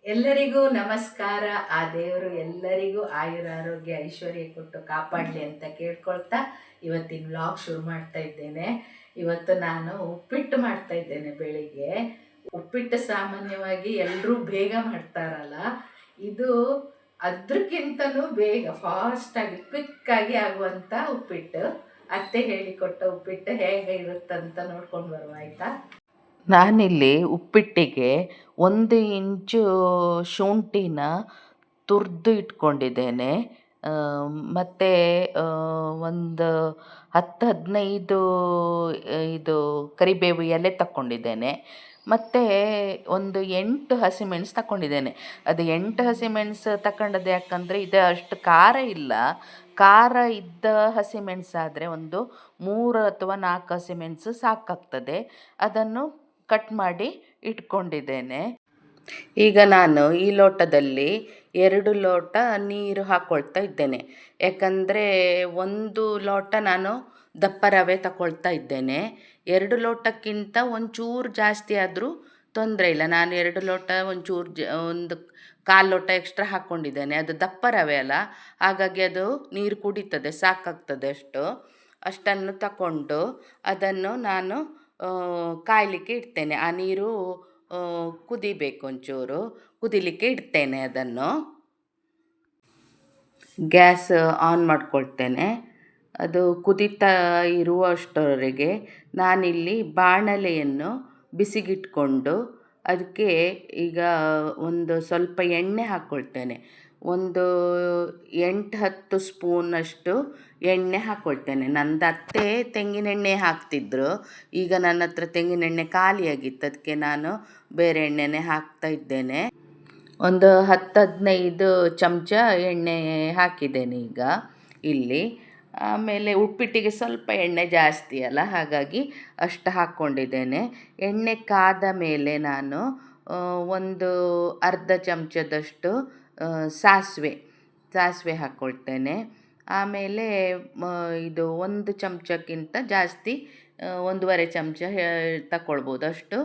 ಎಲ್ಲರಿಗೂ ನಮಸ್ಕಾರ. ಆ ದೇವರು ಎಲ್ಲರಿಗೂ ಆಯುರಾರೋಗ್ಯ ಐಶ್ವರ್ಯ ಕೊಟ್ಟು ಕಾಪಾಡಲಿ ಅಂತ ಕೇಳ್ಕೊಳ್ತಾ ಇವತ್ತಿನ ವ್ಲಾಗ್ ಶುರು ಮಾಡ್ತಾ ಇದ್ದೇನೆ. ಇವತ್ತು ನಾನು ಉಪ್ಪಿಟ್ಟು ಮಾಡ್ತಾ ಇದ್ದೇನೆ. ಬೆಳಿಗ್ಗೆ ಉಪ್ಪಿಟ್ಟು ಸಾಮಾನ್ಯವಾಗಿ ಎಲ್ಲರೂ ಬೇಗ ಮಾಡ್ತಾರಲ್ಲ, ಇದು ಅದಕ್ಕಿಂತಲೂ ಬೇಗ ಫಾಸ್ಟಾಗಿ ಕ್ವಿಕ್ಕಾಗಿ ಆಗುವಂಥ ಉಪ್ಪಿಟ್ಟು. ಅತ್ತೆ ಹೇಳಿಕೊಟ್ಟ ಉಪ್ಪಿಟ್ಟು ಹೇಗೆ ಇರುತ್ತಂತ ನೋಡ್ಕೊಂಡು ಬರುವ, ಆಯಿತಾ? ನಾನಿಲ್ಲಿ ಉಪ್ಪಿಟ್ಟಿಗೆ 1 ಇಂಚು ಶುಂಠಿನ ತುರಿದು ಇಟ್ಕೊಂಡಿದ್ದೇನೆ. ಮತ್ತು ಒಂದು 10-15 ಇದು ಕರಿಬೇವು ಎಲೆ ತಗೊಂಡಿದ್ದೇನೆ. ಮತ್ತು ಒಂದು 8 ಹಸಿಮೆಣಸು ತಗೊಂಡಿದ್ದೇನೆ. ಅದು 8 ಹಸಿಮೆಣಸು ತಗೊಂಡದ್ದು ಯಾಕಂದರೆ ಇದು ಅಷ್ಟು ಖಾರ ಇಲ್ಲ. ಖಾರ ಇದ್ದ ಹಸಿಮೆಣಸಾದರೆ ಒಂದು 3 ಅಥವಾ 4 ಹಸಿಮೆಣಸು ಸಾಕಾಗ್ತದೆ. ಅದನ್ನು ಕಟ್ ಮಾಡಿ ಇಟ್ಕೊಂಡಿದ್ದೇನೆ. ಈಗ ನಾನು ಈ ಲೋಟದಲ್ಲಿ 2 ಲೋಟ ನೀರು ಹಾಕ್ಕೊಳ್ತಾ ಇದ್ದೇನೆ. ಯಾಕಂದರೆ 1 ಲೋಟ ನಾನು ದಪ್ಪ ರವೆ ತಗೊಳ್ತಾ ಇದ್ದೇನೆ. 2 ಲೋಟಕ್ಕಿಂತ ಒಂಚೂರು ಜಾಸ್ತಿ ಆದರೂ ತೊಂದರೆ ಇಲ್ಲ. ನಾನು 2 ಲೋಟ ಒಂಚೂರು ಒಂದು 1/4 ಲೋಟ ಎಕ್ಸ್ಟ್ರಾ ಹಾಕ್ಕೊಂಡಿದ್ದೇನೆ. ಅದು ದಪ್ಪ ರವೆ ಅಲ್ಲ, ಹಾಗಾಗಿ ಅದು ನೀರು ಕುಡಿತದೆ, ಸಾಕಾಗ್ತದೆ. ಅಷ್ಟನ್ನು ತಗೊಂಡು ಅದನ್ನು ನಾನು ಕಾಯಲಿಕ್ಕೆ ಇಡ್ತೇನೆ. ಆ ನೀರು ಕುದಿಬೇಕು, ಒಂಚೂರು ಕುದಿಲಿಕ್ಕೆ ಇಡ್ತೇನೆ. ಅದನ್ನು ಗ್ಯಾಸ್ ಆನ್ ಮಾಡ್ಕೊಳ್ತೇನೆ. ಅದು ಕುದೀತಾ ಇರುವಷ್ಟರವರೆಗೆ ನಾನಿಲ್ಲಿ ಬಾಣಲೆಯನ್ನು ಬಿಸಿಗಿಟ್ಕೊಂಡು ಅದಕ್ಕೆ ಈಗ ಒಂದು ಸ್ವಲ್ಪ ಎಣ್ಣೆ ಹಾಕ್ಕೊಳ್ತೇನೆ. ಒಂದು 8-10 ಸ್ಪೂನಷ್ಟು ಎಣ್ಣೆ ಹಾಕ್ಕೊಳ್ತೇನೆ. ನಂದು ಅತ್ತೆ ತೆಂಗಿನೆಣ್ಣೆ ಹಾಕ್ತಿದ್ರು. ಈಗ ನನ್ನ ಹತ್ರ ತೆಂಗಿನೆಣ್ಣೆ ಖಾಲಿಯಾಗಿತ್ತು, ಅದಕ್ಕೆ ನಾನು ಬೇರೆ ಎಣ್ಣೆನೇ ಹಾಕ್ತಾ ಇದ್ದೇನೆ. ಒಂದು 10-15 ಚಮಚ ಎಣ್ಣೆ ಹಾಕಿದ್ದೇನೆ ಈಗ ಇಲ್ಲಿ. ಆಮೇಲೆ ಉಪ್ಪಿಟ್ಟಿಗೆ ಸ್ವಲ್ಪ ಎಣ್ಣೆ ಜಾಸ್ತಿ ಅಲ್ಲ, ಹಾಗಾಗಿ ಅಷ್ಟು ಹಾಕ್ಕೊಂಡಿದ್ದೇನೆ. ಎಣ್ಣೆ ಕಾದ ಮೇಲೆ ನಾನು ಒಂದು ಅರ್ಧ ಚಮಚದಷ್ಟು ಸಾಸಿವೆ ಹಾಕ್ಕೊಳ್ತೇನೆ. ಆಮೇಲೆ ಇದು 1 ಚಮಚಕ್ಕಿಂತ ಜಾಸ್ತಿ 1.5 ಚಮಚ ತಗೊಳ್ಬೋದು ಅಷ್ಟು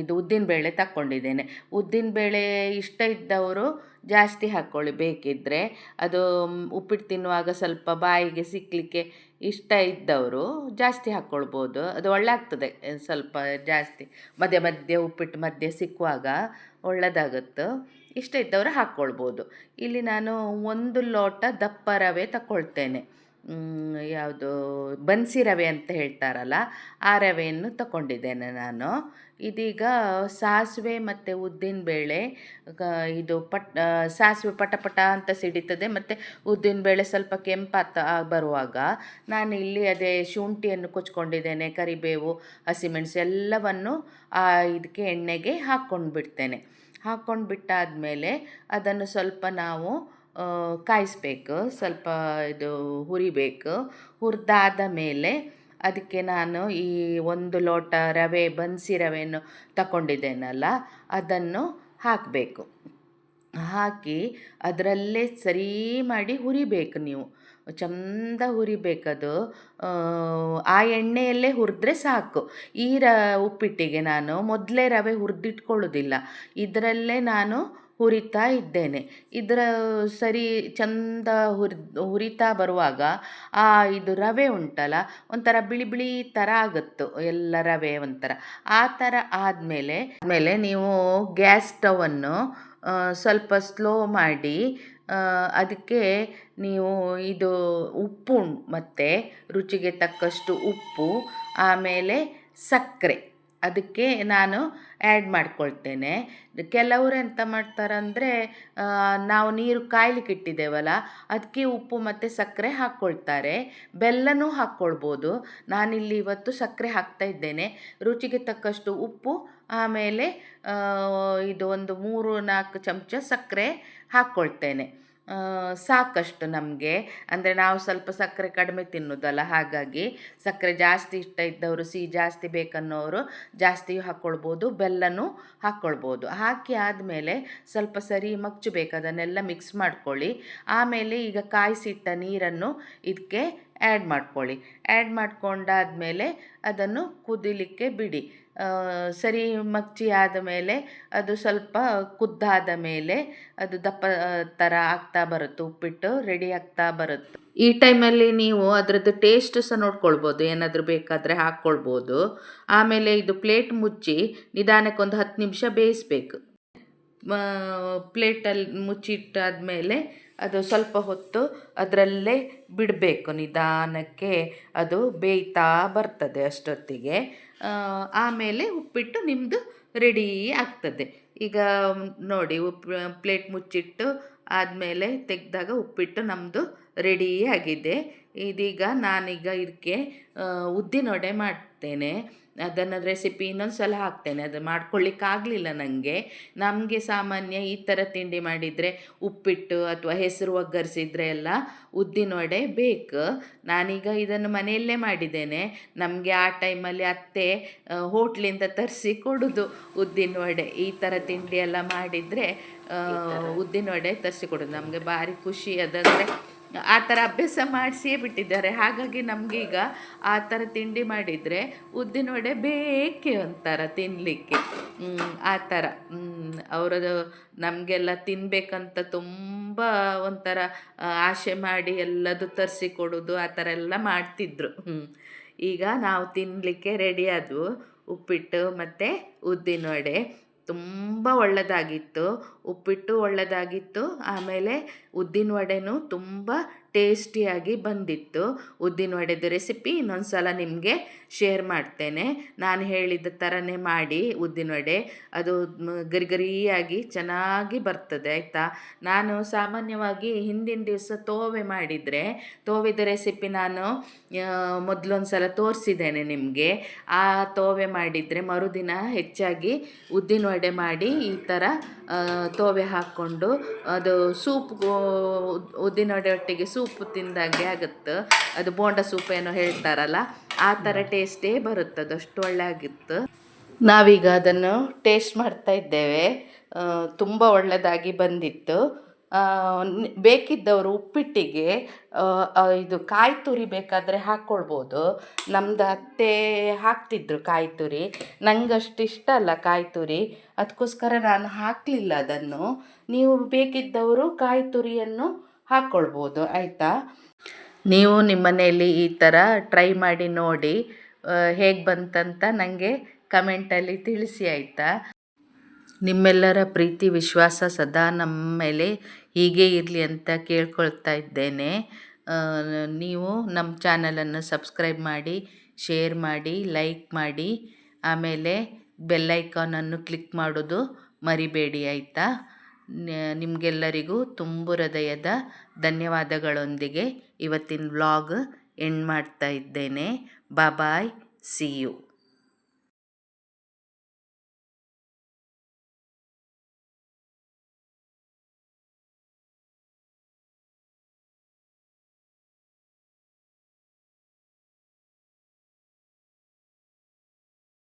ಇದು ಉದ್ದಿನಬೇಳೆ ತಗೊಂಡಿದ್ದೇನೆ. ಉದ್ದಿನಬೇಳೆ ಇಷ್ಟ ಇದ್ದವರು ಜಾಸ್ತಿ ಹಾಕ್ಕೊಳ್ಳಿ ಬೇಕಿದ್ದರೆ. ಅದು ಉಪ್ಪಿಟ್ಟು ತಿನ್ನುವಾಗ ಸ್ವಲ್ಪ ಬಾಯಿಗೆ ಸಿಕ್ಕಲಿಕ್ಕೆ ಇಷ್ಟ ಇದ್ದವರು ಜಾಸ್ತಿ ಹಾಕ್ಕೊಳ್ಬೋದು. ಅದು ಒಳ್ಳೆ ಆಗ್ತದೆ, ಸ್ವಲ್ಪ ಜಾಸ್ತಿ ಮಧ್ಯೆ ಮಧ್ಯೆ ಉಪ್ಪಿಟ್ಟು ಮಧ್ಯೆ ಸಿಕ್ಕುವಾಗ ಒಳ್ಳೆಯದಾಗುತ್ತೆ. ಇಷ್ಟ ಇದ್ದವರು ಹಾಕ್ಕೊಳ್ಬೋದು. ಇಲ್ಲಿ ನಾನು 1 ಲೋಟ ದಪ್ಪ ರವೆ ತಗೊಳ್ತೇನೆ. ಯಾವುದು ಬನ್ಸಿ ರವೆ ಅಂತ ಹೇಳ್ತಾರಲ್ಲ, ಆ ರವೆಯನ್ನು ತಗೊಂಡಿದ್ದೇನೆ ನಾನು. ಇದೀಗ ಸಾಸಿವೆ ಮತ್ತು ಉದ್ದಿನಬೇಳೆ ಇದು ಸಾಸಿವೆ ಪಟ ಅಂತ ಸಿಡಿತದೆ, ಮತ್ತು ಉದ್ದಿನಬೇಳೆ ಸ್ವಲ್ಪ ಕೆಂಪಾಗ್ತಾ ಬರುವಾಗ ನಾನು ಇಲ್ಲಿ ಅದೇ ಶುಂಠಿಯನ್ನು ಕೊಚ್ಕೊಂಡಿದ್ದೇನೆ, ಕರಿಬೇವು, ಹಸಿಮೆಣಸು ಎಲ್ಲವನ್ನು ಇದಕ್ಕೆ ಎಣ್ಣೆಗೆ ಹಾಕ್ಕೊಂಡು ಬಿಡ್ತೇನೆ. ಹಾಕ್ಕೊಂಡು ಬಿಟ್ಟಾದಮೇಲೆ ಅದನ್ನು ಸ್ವಲ್ಪ ನಾವು ಕಾಯಿಸ್ಬೇಕು, ಸ್ವಲ್ಪ ಇದು ಹುರಿಬೇಕು. ಹುರಿದಾದ ಮೇಲೆ ಅದಕ್ಕೆ ನಾನು ಈ 1 ಲೋಟ ರವೆ ಬನ್ಸಿ ರವೆಯನ್ನು ತಗೊಂಡಿದ್ದೇನಲ್ಲ, ಅದನ್ನು ಹಾಕಬೇಕು. ಹಾಕಿ ಅದರಲ್ಲೇ ಸರಿ ಮಾಡಿ ಹುರಿಬೇಕು. ನೀವು ಚಂದ ಹುರಿಬೇಕದು. ಆ ಎಣ್ಣೆಯಲ್ಲೇ ಹುರಿದ್ರೆ ಸಾಕು. ಈ ಉಪ್ಪಿಟ್ಟಿಗೆ ನಾನು ಮೊದಲೇ ರವೆ ಹುರಿದಿಟ್ಕೊಳ್ಳೋದಿಲ್ಲ, ಇದರಲ್ಲೇ ನಾನು ಹುರಿತಾ ಇದ್ದೇನೆ. ಇದರ ಸರಿ ಚಂದ ಹುರಿತಾ ಬರುವಾಗ ಇದು ರವೆ ಉಂಟಲ್ಲ, ಒಂಥರ ಬಿಳಿ ಬಿಳಿ ಥರ ಆಗುತ್ತೆ ಎಲ್ಲ ರವೆ ಒಂಥರ. ಆ ಥರ ಆದಮೇಲೆ ನೀವು ಗ್ಯಾಸ್ ಸ್ಟವನ್ನು ಸ್ವಲ್ಪ ಸ್ಲೋ ಮಾಡಿ ಅದಕ್ಕೆ ನೀವು ಇದು ಉಪ್ಪು ಮತ್ತು ರುಚಿಗೆ ತಕ್ಕಷ್ಟು ಉಪ್ಪು, ಆಮೇಲೆ ಸಕ್ಕರೆ ಅದಕ್ಕೆ ನಾನು ಆ್ಯಡ್ ಮಾಡ್ಕೊಳ್ತೇನೆ. ಕೆಲವರು ಎಂತ ಮಾಡ್ತಾರಂದರೆ ನಾವು ನೀರು ಕಾಯ್ಲಿಕ್ಕೆ ಇಟ್ಟಿದ್ದೇವಲ್ಲ, ಅದಕ್ಕೆ ಉಪ್ಪು ಮತ್ತು ಸಕ್ಕರೆ ಹಾಕ್ಕೊಳ್ತಾರೆ. ಬೆಲ್ಲನೂ ಹಾಕ್ಕೊಳ್ಬೋದು. ನಾನಿಲ್ಲಿ ಇವತ್ತು ಸಕ್ಕರೆ ಹಾಕ್ತಾ ಇದ್ದೇನೆ. ರುಚಿಗೆ ತಕ್ಕಷ್ಟು ಉಪ್ಪು, ಆಮೇಲೆ ಇದು ಒಂದು 3-4 ಚಮಚ ಸಕ್ಕರೆ ಹಾಕ್ಕೊಳ್ತೇನೆ. ಸಾಕಷ್ಟು ನಮಗೆ, ಅಂದರೆ ನಾವು ಸ್ವಲ್ಪ ಸಕ್ಕರೆ ಕಡಿಮೆ ತಿನ್ನೋದಲ್ಲ, ಹಾಗಾಗಿ ಸಕ್ಕರೆ ಜಾಸ್ತಿ ಇಷ್ಟ ಇದ್ದವರು, ಸಿಹಿ ಜಾಸ್ತಿ ಬೇಕನ್ನೋರು ಜಾಸ್ತಿಯೂ ಹಾಕ್ಕೊಳ್ಬೋದು, ಬೆಲ್ಲನೂ ಹಾಕ್ಕೊಳ್ಬೋದು. ಹಾಕಿ ಆದಮೇಲೆ ಸ್ವಲ್ಪ ಸರಿ ಮಗ್ಚಬೇಕು, ಅದನ್ನೆಲ್ಲ ಮಿಕ್ಸ್ ಮಾಡ್ಕೊಳ್ಳಿ. ಆಮೇಲೆ ಈಗ ಕಾಯಿಸಿಟ್ಟ ನೀರನ್ನು ಇದಕ್ಕೆ ಆ್ಯಡ್ ಮಾಡ್ಕೊಳ್ಳಿ. ಆ್ಯಡ್ ಮಾಡ್ಕೊಂಡಾದಮೇಲೆ ಅದನ್ನು ಕುದಿಲಿಕ್ಕೆ ಬಿಡಿ. ಸರಿ ಮಗ್ಚಿ ಆದಮೇಲೆ ಅದು ಸ್ವಲ್ಪ ಕುದ್ದಾದ ಮೇಲೆ ಅದು ದಪ್ಪ ಥರ ಆಗ್ತಾ ಬರುತ್ತೆ, ಉಪ್ಪಿಟ್ಟು ರೆಡಿ ಆಗ್ತಾ ಬರುತ್ತೆ. ಈ ಟೈಮಲ್ಲಿ ನೀವು ಅದರದ್ದು ಟೇಸ್ಟ್ ಸಹ ನೋಡ್ಕೊಳ್ಬೋದು, ಏನಾದರೂ ಬೇಕಾದರೆ ಹಾಕ್ಕೊಳ್ಬೋದು. ಆಮೇಲೆ ಇದು ಪ್ಲೇಟ್ ಮುಚ್ಚಿ ನಿಧಾನಕ್ಕೆ ಒಂದು 10 ನಿಮಿಷ ಬೇಯಿಸ್ಬೇಕು. ಪ್ಲೇಟಲ್ಲಿ ಮುಚ್ಚಿಟ್ಟಾದಮೇಲೆ ಅದು ಸ್ವಲ್ಪ ಹೊತ್ತು ಅದರಲ್ಲೇ ಬಿಡಬೇಕು, ನಿಧಾನಕ್ಕೆ ಅದು ಬೇಯ್ತಾ ಬರ್ತದೆ ಅಷ್ಟೊತ್ತಿಗೆ. ಆಮೇಲೆ ಉಪ್ಪಿಟ್ಟು ನಿಮ್ಮದು ರೆಡಿ ಆಗ್ತದೆ. ಈಗ ನೋಡಿ, ಪ್ಲೇಟ್ ಮುಚ್ಚಿಟ್ಟು ಆದಮೇಲೆ ತೆಗೆದಾಗ ಉಪ್ಪಿಟ್ಟು ನಮ್ಮದು ರೆಡಿ ಆಗಿದೆ. ಇದೀಗ ನಾನೀಗ ಇದಕ್ಕೆ ಉದ್ದಿನವಡೆ ಮಾಡ್ತೇನೆ. ಅದನ್ನು ರೆಸಿಪಿ ಇನ್ನೊಂದು ಸಲ ಹಾಕ್ತೇನೆ, ಅದು ಮಾಡ್ಕೊಳ್ಳಿಕ್ಕಾಗಲಿಲ್ಲ ನನಗೆ. ನಮಗೆ ಸಾಮಾನ್ಯ ಈ ಥರ ತಿಂಡಿ ಮಾಡಿದರೆ ಉಪ್ಪಿಟ್ಟು ಅಥವಾ ಹೆಸರು ಒಗ್ಗರಿಸಿದ್ರೆ ಎಲ್ಲ ಉದ್ದಿನವಡೆ ಬೇಕು. ನಾನೀಗ ಇದನ್ನು ಮನೆಯಲ್ಲೇ ಮಾಡಿದ್ದೇನೆ. ನಮಗೆ ಆ ಟೈಮಲ್ಲಿ ಅತ್ತೆ ಹೋಟ್ಲಿಂದ ತರಿಸಿ ಕೊಡೋದು ಉದ್ದಿನವಡೆ. ಈ ಥರ ತಿಂಡಿ ಎಲ್ಲ ಮಾಡಿದರೆ ಉದ್ದಿನವಡೆ ತರಿಸಿ ಕೊಡೋದು. ನಮಗೆ ಭಾರಿ ಖುಷಿ ಅದಂದರೆ. ಆ ಥರ ಅಭ್ಯಾಸ ಮಾಡಿಸಿಯೇ ಬಿಟ್ಟಿದ್ದಾರೆ. ಹಾಗಾಗಿ ನಮಗೀಗ ಆ ಥರ ತಿಂಡಿ ಮಾಡಿದರೆ ಉದ್ದಿನವಡೆ ಬೇಕೇ ಒಂಥರ ತಿನ್ನಲಿಕ್ಕೆ. ಆ ಥರ ಅವರದು ನಮಗೆಲ್ಲ ತಿನ್ನಬೇಕಂತ ತುಂಬ ಒಂಥರ ಆಸೆ ಮಾಡಿ ಎಲ್ಲದು ತರಿಸಿ ಕೊಡೋದು, ಆ ಥರ ಎಲ್ಲ ಮಾಡ್ತಿದ್ರು. ಈಗ ನಾವು ತಿನ್ನಲಿಕ್ಕೆ ರೆಡಿ ಆದವು ಉಪ್ಪಿಟ್ಟು ಮತ್ತು ಉದ್ದಿನವಡೆ. ತುಂಬ ಒಳ್ಳೆಯದಾಗಿತ್ತು, ಉಪ್ಪಿಟ್ಟು ಒಳ್ಳೆಯದಾಗಿತ್ತು. ಆಮೇಲೆ ಉದ್ದಿನವಡೆನೂ ತುಂಬ ಟೇಸ್ಟಿಯಾಗಿ ಬಂದಿತ್ತು. ಉದ್ದಿನವಡೆದು ರೆಸಿಪಿ ಇನ್ನೊಂದು ಸಲ ನಿಮಗೆ ಶೇರ್ ಮಾಡ್ತೇನೆ. ನಾನು ಹೇಳಿದ ಥರನೇ ಮಾಡಿ ಉದ್ದಿನವಡೆ, ಅದು ಗರಿಗರಿಯಾಗಿ ಚೆನ್ನಾಗಿ ಬರ್ತದೆ, ಆಯಿತಾ. ನಾನು ಸಾಮಾನ್ಯವಾಗಿ ಹಿಂದಿನ ದಿವಸ ತೋವೆ ಮಾಡಿದರೆ, ತೋವೆದ ರೆಸಿಪಿ ನಾನು ಮೊದಲೊಂದು ಸಲ ತೋರಿಸಿದ್ದೇನೆ ನಿಮಗೆ. ಆ ತೋವೆ ಮಾಡಿದರೆ ಮರುದಿನ ಹೆಚ್ಚಾಗಿ ಉದ್ದಿನವಡೆ ಮಾಡಿ ಈ ಥರ ತೋವೆ ಹಾಕ್ಕೊಂಡು ಅದು ಸೂಪ್, ಉದ್ದಿನವಡೆ ಒಟ್ಟಿಗೆ ಸೂಪ್ ತಿಂದಾಗೆ ಆಗುತ್ತೆ. ಅದು ಬೋಂಡ ಸೂಪ್ ಏನೋ ಹೇಳ್ತಾರಲ್ಲ, ಆ ಥರ ಟೇಸ್ಟೇ ಬರುತ್ತೆ. ಅದಷ್ಟು ಒಳ್ಳೆ ಆಗಿತ್ತು. ನಾವೀಗ ಅದನ್ನು ಟೇಸ್ಟ್ ಮಾಡ್ತಾ ಇದ್ದೇವೆ. ತುಂಬ ಒಳ್ಳೆಯದಾಗಿ ಬಂದಿತ್ತು. ಬೇಕಿದ್ದವರು ಉಪ್ಪಿಟ್ಟಿಗೆ ಇದು ಕಾಯಿ ತುರಿ ಬೇಕಾದರೆ ಹಾಕ್ಕೊಳ್ಬೋದು. ನಮ್ಮದು ಅತ್ತೆ ಹಾಕ್ತಿದ್ರು ಕಾಯಿ ತುರಿ. ನಂಗೆ ಅಷ್ಟು ಇಷ್ಟ ಅಲ್ಲ ಕಾಯಿ ತುರಿ, ಅದಕ್ಕೋಸ್ಕರ ನಾನು ಹಾಕಲಿಲ್ಲ ಅದನ್ನು. ನೀವು ಬೇಕಿದ್ದವರು ಕಾಯಿ ತುರಿಯನ್ನು ಹಾಕ್ಕೊಳ್ಬೋದು, ಆಯಿತಾ. ನೀವು ನಿಮ್ಮ ಮನೆಯಲ್ಲಿ ಈ ಥರ ಟ್ರೈ ಮಾಡಿ ನೋಡಿ, ಹೇಗೆ ಬಂತಂತ ನನಗೆ ಕಮೆಂಟಲ್ಲಿ ತಿಳಿಸಿ, ಆಯಿತಾ. ನಿಮ್ಮೆಲ್ಲರ ಪ್ರೀತಿ ವಿಶ್ವಾಸ ಸದಾ ನಮ್ಮ ಮೇಲೆ ಹೀಗೆ ಇರಲಿ ಅಂತ ಕೇಳ್ಕೊಳ್ತಾ ಇದ್ದೇನೆ. ನೀವು ನಮ್ಮ ಚಾನಲನ್ನು ಸಬ್ಸ್ಕ್ರೈಬ್ ಮಾಡಿ, ಶೇರ್ ಮಾಡಿ, ಲೈಕ್ ಮಾಡಿ, ಆಮೇಲೆ ಬೆಲ್ಲೈಕಾನನ್ನು ಕ್ಲಿಕ್ ಮಾಡೋದು ಮರಿಬೇಡಿ, ಆಯಿತಾ. ನಿಮಗೆಲ್ಲರಿಗೂ ತುಂಬು ಹೃದಯದ ಧನ್ಯವಾದಗಳೊಂದಿಗೆ ಇವತ್ತಿನ ವ್ಲಾಗ್ ಎಂಡ್ ಮಾಡ್ತಾ ಇದ್ದೇನೆ. ಬಾಯ್, ಸಿ ಯು.